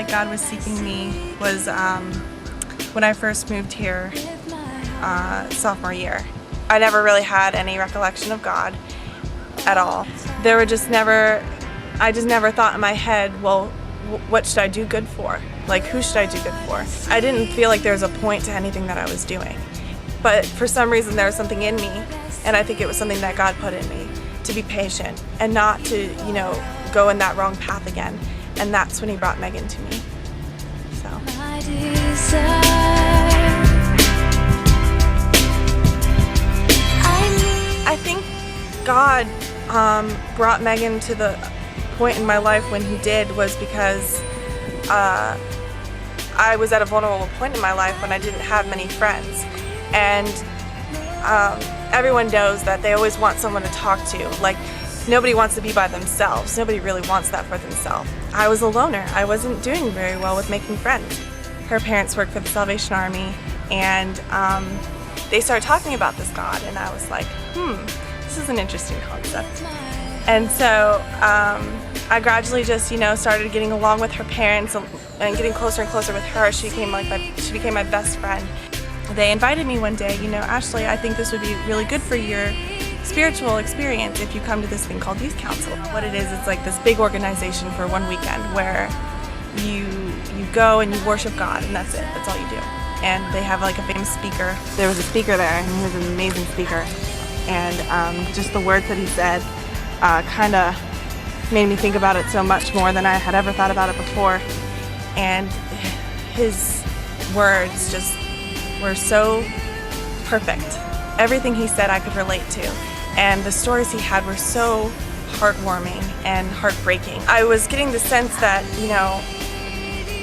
that God was seeking me was when I first moved here sophomore year. I never really had any recollection of God at all. I just never thought in my head, well, what should I do good for? Like, who should I do good for? I didn't feel like there was a point to anything that I was doing. But for some reason there was something in me, and I think it was something that God put in me, to be patient and not to, go in that wrong path again. And that's when he brought Megan to me. So. I think God brought Megan to the point in my life when he did was because I was at a vulnerable point in my life when I didn't have many friends. And everyone knows that they always want someone to talk to. Like, nobody wants to be by themselves. Nobody really wants that for themselves. I was a loner. I wasn't doing very well with making friends. Her parents worked for the Salvation Army, and they started talking about this God, and I was like, this is an interesting concept. And so I gradually just, started getting along with her parents and getting closer and closer with her. She became my best friend. They invited me one day, Ashley, I think this would be really good for your spiritual experience if you come to this thing called Youth Council. What it is, it's like this big organization for one weekend where you go and you worship God, and that's it. That's all you do. And they have like a famous speaker. There was a speaker there, and he was an amazing speaker. And just the words that he said kind of made me think about it so much more than I had ever thought about it before. And his words just were so perfect. Everything he said I could relate to. And the stories he had were so heartwarming and heartbreaking. I was getting the sense that,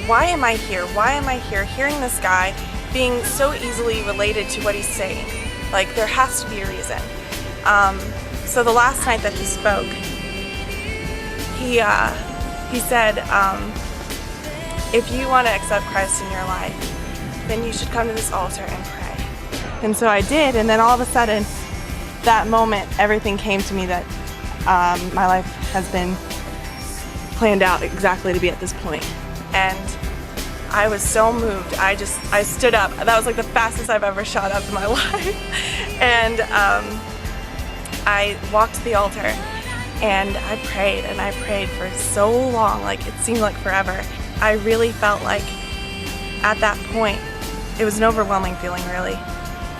why am I here? Why am I here hearing this guy being so easily related to what he's saying? Like, there has to be a reason. So the last night that he spoke, he said, if you want to accept Christ in your life, then you should come to this altar and pray. And so I did, and then all of a sudden, that moment, everything came to me that my life has been planned out exactly to be at this point. And I was so moved. I stood up. That was like the fastest I've ever shot up in my life. And I walked to the altar, and I prayed for so long, like it seemed like forever. I really felt like at that point, it was an overwhelming feeling, really,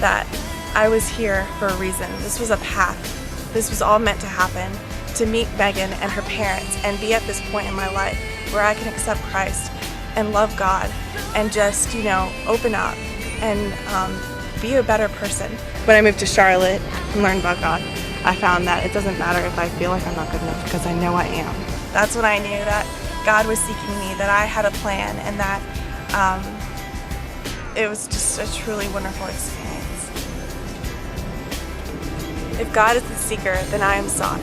that I was here for a reason. This was a path. This was all meant to happen, to meet Megan and her parents and be at this point in my life where I can accept Christ and love God and just, open up and be a better person. When I moved to Charlotte and learned about God, I found that it doesn't matter if I feel like I'm not good enough, because I know I am. That's when I knew that God was seeking me, that I had a plan, and that it was just a truly wonderful experience. If God is the seeker, then I am sought.